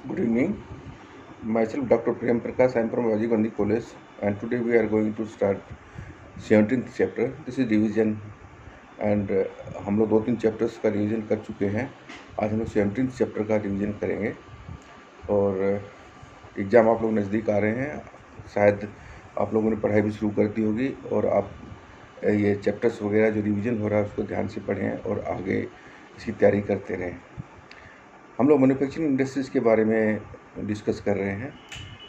Good evening. Myself, Dr. Prem Prakash. I am from Rajiv Gandhi College, and today we are going to start 17th chapter. This is revision, and हम लोग 2-3 chapters का revision कर चुके हैं. आज हम लोग 17th चैप्टर का रिवीजन करेंगे और एग्ज़ाम आप लोग नज़दीक आ रहे हैं. शायद आप लोगों ने पढ़ाई भी शुरू कर दी होगी और आप ये चैप्टर्स वगैरह जो रिवीजन हो रहा है उसको ध्यान से पढ़ें और आगे इसकी तैयारी करते रहें. हम लोग मैन्युफैक्चरिंग इंडस्ट्रीज़ के बारे में डिस्कस कर रहे हैं.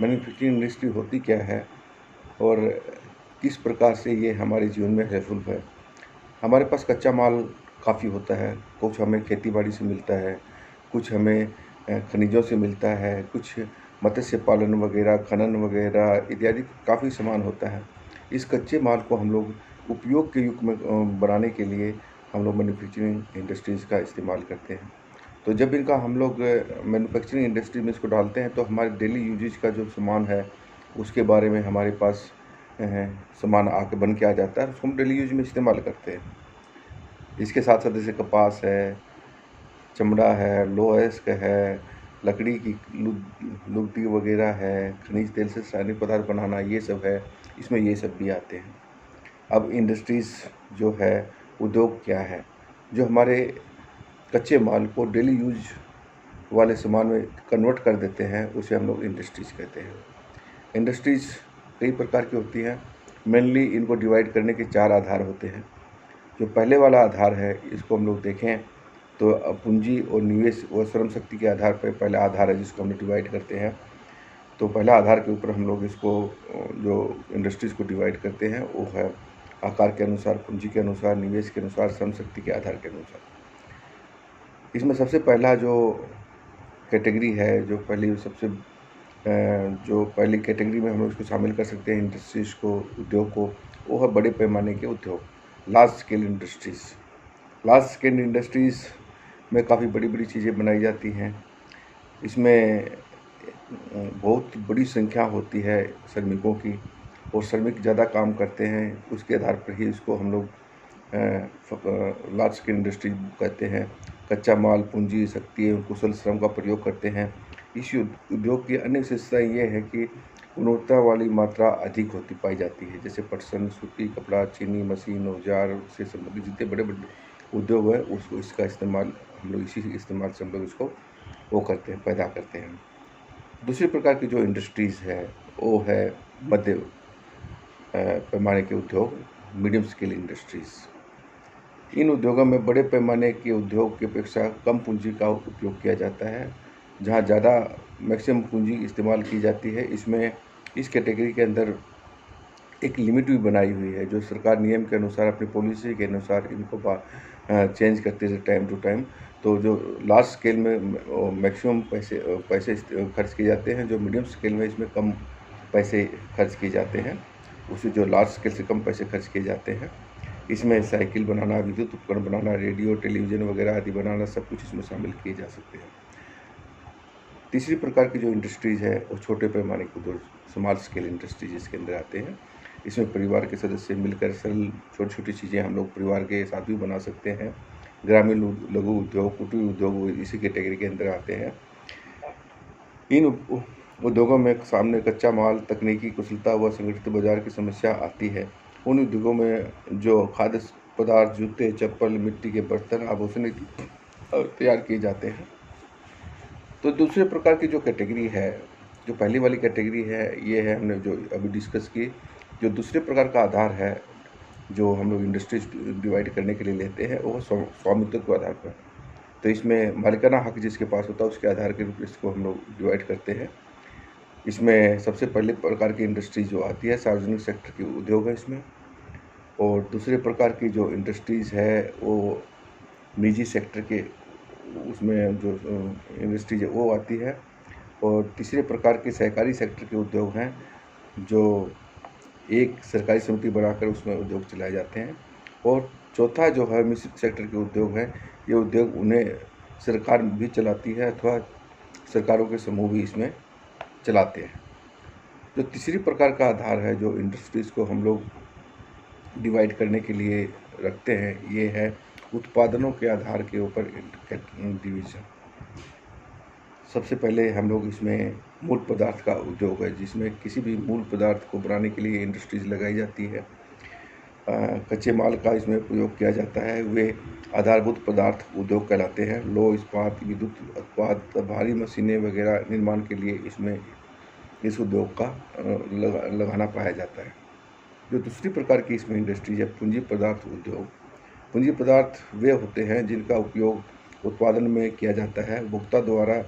मैन्युफैक्चरिंग इंडस्ट्री होती क्या है और किस प्रकार से ये हमारे जीवन में हेल्पफुल है. हमारे पास कच्चा माल काफ़ी होता है. कुछ हमें खेतीबाड़ी से मिलता है, कुछ हमें खनिजों से मिलता है, कुछ मत्स्य पालन वगैरह, खनन वगैरह इत्यादि काफ़ी सामान होता है. इस कच्चे माल को हम लोग उपयोग के युग में बनाने के लिए हम लोग मैन्युफैक्चरिंग इंडस्ट्रीज़ का इस्तेमाल करते हैं. तो जब इनका हम लोग मैन्युफैक्चरिंग इंडस्ट्री में इसको डालते हैं तो हमारे डेली यूजेज का जो सामान है उसके बारे में हमारे पास सामान आके बन के आ जाता है. उसको हम डेली यूज में इस्तेमाल करते हैं. इसके साथ साथ जैसे कपास है, चमड़ा है, लोहा अयस्क है, लकड़ी की लुगदी वगैरह है, खनिज तेल से रासायनिक पदार्थ बनाना, ये सब है. इसमें ये सब भी आते हैं. अब इंडस्ट्रीज़ जो है, उद्योग क्या है, जो हमारे कच्चे माल को डेली यूज वाले सामान में कन्वर्ट कर देते हैं, उसे हम लोग इंडस्ट्रीज़ कहते हैं. इंडस्ट्रीज़ कई प्रकार की होती हैं. मेनली इनको डिवाइड करने के 4 आधार होते हैं. जो पहले वाला आधार है, इसको हम लोग देखें तो पूंजी और निवेश व श्रम शक्ति के आधार पर पहला आधार है जिसको हम लोग डिवाइड करते हैं. तो पहला आधार के ऊपर हम लोग इसको जो इंडस्ट्रीज़ को डिवाइड करते हैं वो है आकार के अनुसार, पूंजी के अनुसार, निवेश के अनुसार, श्रम शक्ति के आधार के अनुसार. इसमें सबसे पहला जो कैटेगरी है, जो पहली कैटेगरी में हम लोग इसको शामिल कर सकते हैं इंडस्ट्रीज़ को, उद्योग को, वो है बड़े पैमाने के उद्योग, large scale industries. Large scale industries में काफ़ी बड़ी बड़ी चीज़ें बनाई जाती हैं. इसमें बहुत बड़ी संख्या होती है श्रमिकों की और श्रमिक ज़्यादा काम करते हैं. उसके आधार पर ही इसको हम लोग लार्ज स्केल इंडस्ट्री कहते हैं. कच्चा माल, पूंजी, शक्ति एवं कुशल श्रम का प्रयोग करते हैं. इस उद्योग की अन्य विशेषता ये है कि गुणवत्ता वाली मात्रा अधिक होती पाई जाती है. जैसे पटसन, सूती, कपड़ा, चीनी, मशीन, औजार से संबंधित जितने बड़े बड़े उद्योग हैं उसको इसका इस्तेमाल हम लोग इसी इस्तेमाल से हम लोग इसको वो करते हैं, पैदा करते हैं. दूसरी प्रकार की जो इंडस्ट्रीज़ है वो है मध्य पैमाने के उद्योग, मीडियम स्केल इंडस्ट्रीज़. इन उद्योगों में बड़े पैमाने के उद्योग की अपेक्षा कम पूंजी का उपयोग किया जाता है, जहां ज़्यादा मैक्सिमम पूंजी इस्तेमाल की जाती है. इसमें इस कैटेगरी के अंदर एक लिमिट भी बनाई हुई है जो सरकार नियम के अनुसार, अपनी पॉलिसी के अनुसार इनको चेंज करती है टाइम टू टाइम. तो जो लार्ज स्केल में मैक्सिमम पैसे खर्च किए जाते हैं, जो मीडियम स्केल में इसमें कम पैसे खर्च किए जाते हैं. उसे जो लार्ज स्केल से कम पैसे खर्च किए जाते हैं. इसमें साइकिल बनाना, विद्युत उपकरण बनाना, रेडियो, टेलीविज़न वगैरह आदि बनाना, सब कुछ इसमें शामिल किए जा सकते हैं. तीसरी प्रकार की जो इंडस्ट्रीज़ है वो छोटे पैमाने के उद्योग, स्मॉल स्केल इंडस्ट्रीज इसके अंदर आते हैं. इसमें परिवार के सदस्य मिलकर सरल छोटी छोटी चीज़ें हम लोग परिवार के साथ भी बना सकते हैं. ग्रामीण लघु उद्योग, कुटीर उद्योग इसी कैटेगरी के अंदर आते हैं. इन उद्योगों में सामने कच्चा माल, तकनीकी कुशलता व संगठित बाजार की समस्या आती है. उन उद्योगों में जो खाद्य पदार्थ, जूते, चप्पल, मिट्टी के बर्तन, आभूषण तैयार किए जाते हैं. तो दूसरे प्रकार की जो कैटेगरी है, जो पहली वाली कैटेगरी है, ये है हमने जो अभी डिस्कस की. जो दूसरे प्रकार का आधार है जो हम लोग इंडस्ट्रीज डिवाइड करने के लिए लेते हैं वो स्वामित्व के आधार पर. तो इसमें मालिकाना हक जिसके पास होता है उसके आधार के रूप में इसको हम लोग डिवाइड करते हैं. इसमें सबसे पहले प्रकार की इंडस्ट्री जो आती है सार्वजनिक सेक्टर के उद्योग है इसमें. और दूसरे प्रकार की जो इंडस्ट्रीज़ है वो निजी सेक्टर के उसमें जो इंडस्ट्रीज है वो आती है. और तीसरे प्रकार के सहकारी सेक्टर के उद्योग हैं जो एक सरकारी समिति बनाकर उसमें उद्योग चलाए जाते हैं. और चौथा जो है मिश्रित सेक्टर के उद्योग हैं. ये उद्योग उन्हें सरकार भी चलाती है अथवा सरकारों के समूह भी इसमें चलाते हैं. जो तीसरी प्रकार का आधार है जो इंडस्ट्रीज़ को हम लोग डिवाइड करने के लिए रखते हैं, ये है उत्पादनों के आधार के ऊपर डिवीज़न. सबसे पहले हम लोग इसमें मूल पदार्थ का उद्योग है, जिसमें किसी भी मूल पदार्थ को बनाने के लिए इंडस्ट्रीज लगाई जाती है। कच्चे माल का इसमें प्रयोग किया जाता है, वे आधारभूत पदार्थ उद्योग कहलाते हैं। लौह इस्पात, विद्युत उत्पाद, भारी मशीनें वगैरह निर्माण के लिए इसमें इस उद्योग का लगाना पाया जाता है। जो दूसरी प्रकार की इसमें इंडस्ट्रीज है पूंजी पदार्थ उद्योग। पूंजी पदार्थ वे होते हैं जिनका उपयोग उत्पादन में किया जाता है, उपभोक्ता द्वारा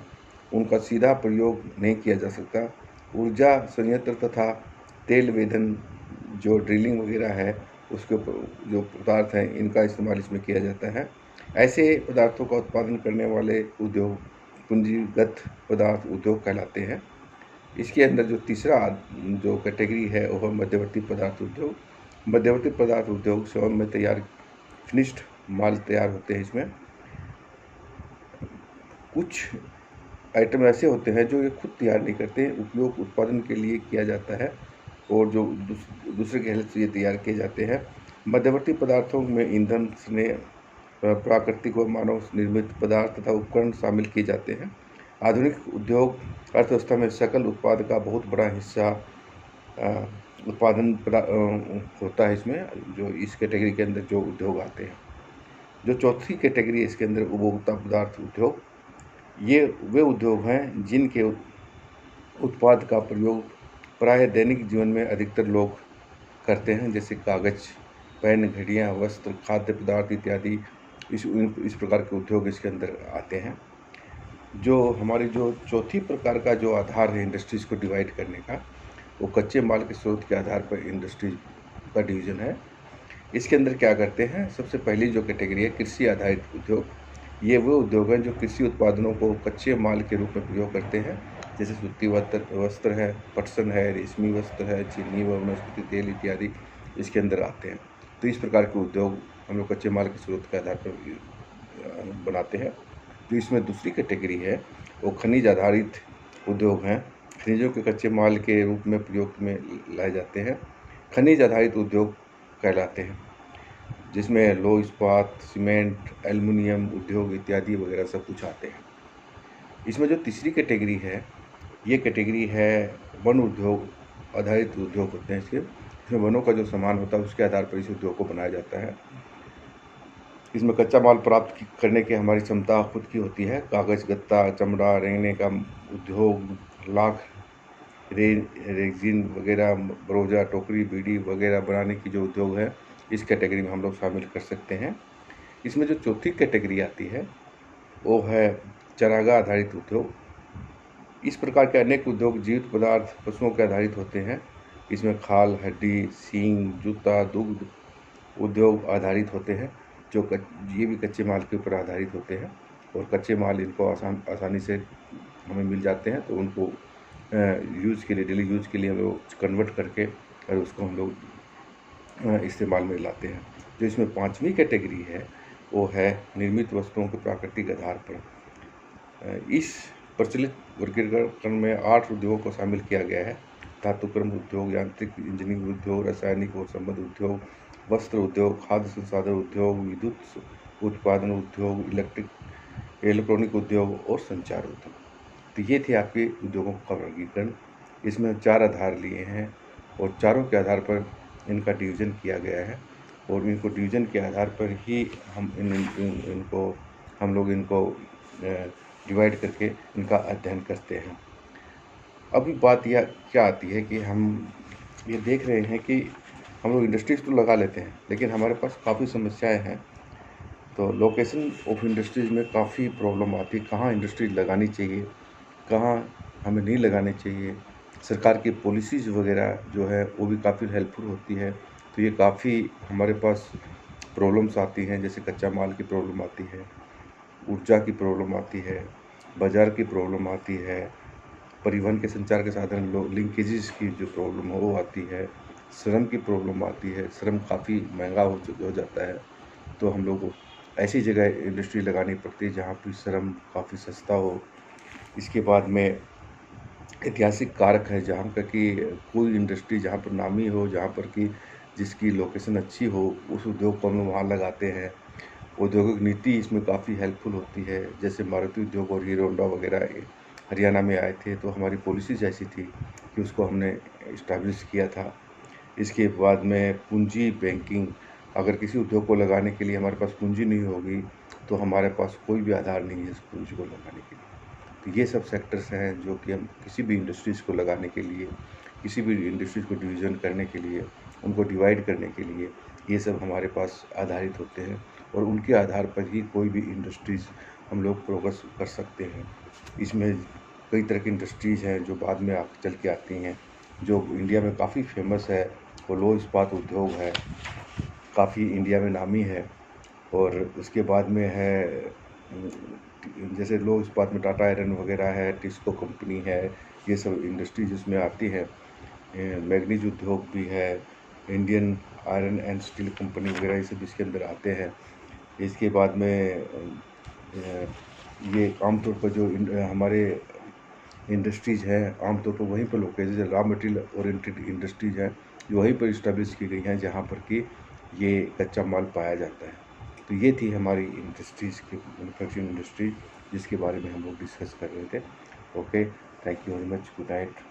उनका सीधा प्रयोग नहीं किया जा सकता। ऊर्जा संयंत्र तथा तेल वेधन, जो ड्रिलिंग वगैरह है, उसके जो पदार्थ हैं, इनका इस्तेमाल इसमें किया जाता है। ऐसे पदार्थों का उत्पादन करने वाले उद्योग पूंजीगत पदार्थ उद्योग कहलाते हैं। इसके अंदर जो तीसरा जो कैटेगरी है वो है मध्यवर्ती पदार्थ उद्योग। मध्यवर्ती पदार्थ उद्योग स्वयं में तैयार फिनिश्ड माल तैयार होते हैं। इसमें कुछ आइटम ऐसे होते हैं जो ये खुद तैयार नहीं करते, उपयोग उत्पादन के लिए किया जाता है और जो दूसरे के हेल्प से ये तैयार किए जाते हैं। मध्यवर्ती पदार्थों में ईंधन, स्नेह, प्राकृतिक व मानव निर्मित पदार्थ तथा उपकरण शामिल किए जाते हैं। आधुनिक उद्योग अर्थव्यवस्था में सकल उत्पाद का बहुत बड़ा हिस्सा उत्पादन होता है इसमें, जो इस कैटेगरी के अंदर जो उद्योग आते हैं। जो चौथी कैटेगरी है इसके अंदर उपभोक्ता पदार्थ उद्योग। ये वे उद्योग हैं जिनके उत्पाद का प्रयोग प्रायः दैनिक जीवन में अधिकतर लोग करते हैं, जैसे कागज़, पेन, घड़ियाँ, वस्त्र, खाद्य पदार्थ इत्यादि। इस प्रकार के उद्योग इसके अंदर आते हैं। जो हमारी जो चौथी प्रकार का जो आधार है इंडस्ट्रीज़ को डिवाइड करने का, वो कच्चे माल के स्रोत के आधार पर इंडस्ट्रीज का डिवीज़न है। इसके अंदर क्या करते हैं, सबसे पहली जो कैटेगरी है कृषि आधारित उद्योग। ये वो उद्योग हैं जो कृषि उत्पादनों को कच्चे माल के रूप में प्रयोग करते हैं, जैसे सूती वस्त्र है, पटसन है, रेशमी वस्त्र है, चीनी व वनस्पति तेल इत्यादि इसके अंदर आते हैं। तो इस प्रकार के उद्योग हम लोग कच्चे माल के स्रोत के आधार पर बनाते हैं। जो इसमें दूसरी कैटेगरी है वो खनिज आधारित उद्योग हैं। खनिजों के कच्चे माल के रूप में प्रयोग में लाए जाते हैं, खनिज आधारित उद्योग कहलाते हैं, जिसमें लौह इस्पात, सीमेंट, एल्युमिनियम उद्योग इत्यादि वगैरह सब कुछ आते हैं। इसमें जो तीसरी कैटेगरी है, ये कैटेगरी है वन उद्योग आधारित उद्योग होते हैं। इसमें वनों का जो सामान होता है उसके आधार पर इस उद्योग को बनाया जाता है। इसमें कच्चा माल प्राप्त करने की हमारी क्षमता खुद की होती है। कागज़, गत्ता, चमड़ा, रेंगने का उद्योग, लाख, रेजिन वगैरह, बरोजा, टोकरी, बीड़ी वगैरह बनाने की जो उद्योग है, इस कैटेगरी में हम लोग शामिल कर सकते हैं। इसमें जो चौथी कैटेगरी आती है वो है चारागाह आधारित उद्योग। इस प्रकार के अनेक उद्योग जीवित पदार्थ पशुओं के आधारित होते हैं। इसमें खाल, हड्डी, सींग, जूता, दुग्ध उद्योग आधारित होते हैं, जो ये भी कच्चे माल के ऊपर आधारित होते हैं और कच्चे माल इनको आसानी से हमें मिल जाते हैं, तो उनको यूज़ के लिए, डेली यूज़ के लिए हम लोग कन्वर्ट करके और उसको हम लोग इस्तेमाल में लाते हैं। जो इसमें पांचवी कैटेगरी है वो है निर्मित वस्तुओं के प्राकृतिक आधार पर। इस प्रचलित वर्गीकरण में 8 उद्योगों को शामिल किया गया है: धातुक्रम उद्योग, यांत्रिक इंजीनियरिंग उद्योग, रासायनिक और संबद्ध उद्योग, वस्त्र उद्योग, खाद्य संसाधन उद्योग, विद्युत उत्पादन उद्योग, इलेक्ट्रॉनिक उद्योग और संचार उद्योग। तो ये थे आपके उद्योगों का वर्गीकरण। इसमें 4 आधार लिए हैं और चारों के आधार पर इनका डिवीज़न किया गया है और इनको डिवीज़न के आधार पर ही हम इनको डिवाइड करके इनका अध्ययन करते हैं। अभी बात यह क्या आती है कि हम ये देख रहे हैं कि हम लोग इंडस्ट्रीज़ तो लगा लेते हैं, लेकिन हमारे पास काफ़ी समस्याएं हैं। तो लोकेशन ऑफ इंडस्ट्रीज़ में काफ़ी प्रॉब्लम आती है, कहाँ इंडस्ट्रीज लगानी चाहिए, कहाँ हमें नहीं लगानी चाहिए। सरकार की पॉलिसीज़ वगैरह जो है वो भी काफ़ी हेल्पफुल होती है। तो ये काफ़ी हमारे पास प्रॉब्लम्स आती हैं, जैसे कच्चा माल की प्रॉब्लम आती है, ऊर्जा की प्रॉब्लम आती है, बाज़ार की प्रॉब्लम आती है, परिवहन के संचार के साधन लिंकेजेस की जो प्रॉब्लम हो वो आती है, श्रम की प्रॉब्लम आती है, श्रम काफ़ी महंगा हो जाता है। तो हम लोग को ऐसी जगह इंडस्ट्री लगानी पड़ती है जहाँ पर श्रम काफ़ी सस्ता हो। इसके बाद में ऐतिहासिक कारक है, जहाँ पर कि कोई इंडस्ट्री जहाँ पर नामी हो, जहाँ पर कि जिसकी लोकेशन अच्छी हो, उस उद्योग को हम लोग वहाँ लगाते हैं। औद्योगिक नीति इसमें काफ़ी हेल्पफुल होती है, जैसे मारुति उद्योग और हीरो होंडा वगैरह हरियाणा में आए थे, तो हमारी पॉलिसीज़ ऐसी थी कि उसको हमने इस्टेब्लिश किया था। इसके बाद में पूंजी बैंकिंग, अगर किसी उद्योग को लगाने के लिए हमारे पास पूंजी नहीं होगी, तो हमारे पास कोई भी आधार नहीं है इस पूंजी को लगाने के लिए। तो ये सब सेक्टर्स हैं जो कि हम किसी भी इंडस्ट्रीज़ को लगाने के लिए, किसी भी इंडस्ट्रीज़ को डिवीज़न करने के लिए, उनको डिवाइड करने के लिए, ये सब हमारे पास आधारित होते हैं और उनके आधार पर ही कोई भी इंडस्ट्रीज़ हम लोग प्रोग्रेस कर सकते हैं। इसमें कई तरह की इंडस्ट्रीज़ हैं जो बाद में चल के आती हैं, जो इंडिया में काफ़ी फेमस है। वो लौह इस्पात उद्योग है, काफ़ी इंडिया में नामी है। और उसके बाद में है जैसे लौह इस्पात में टाटा आयरन वगैरह है, टिस्को कंपनी है, ये सब इंडस्ट्रीज इसमें आती है। मैग्नीज उद्योग भी है, Indian iron and steel company वगैरह, ये सब इसके अंदर आते हैं। इसके बाद में ये आमतौर पर जो हमारे इंडस्ट्रीज़ हैं, आमतौर पर वहीं पर लोकेटेड, जैसे रॉ मटेरियल ओरिएंटेड इंडस्ट्रीज़ हैं जो वहीं पर इस्टेब्लिश की गई हैं, जहाँ पर कि ये कच्चा माल पाया जाता है। तो ये थी हमारी इंडस्ट्रीज़ की, मैन्युफैक्चरिंग इंडस्ट्री, जिसके बारे में हम लोग डिस्कस कर रहे थे। Okay, thank you very much, good night.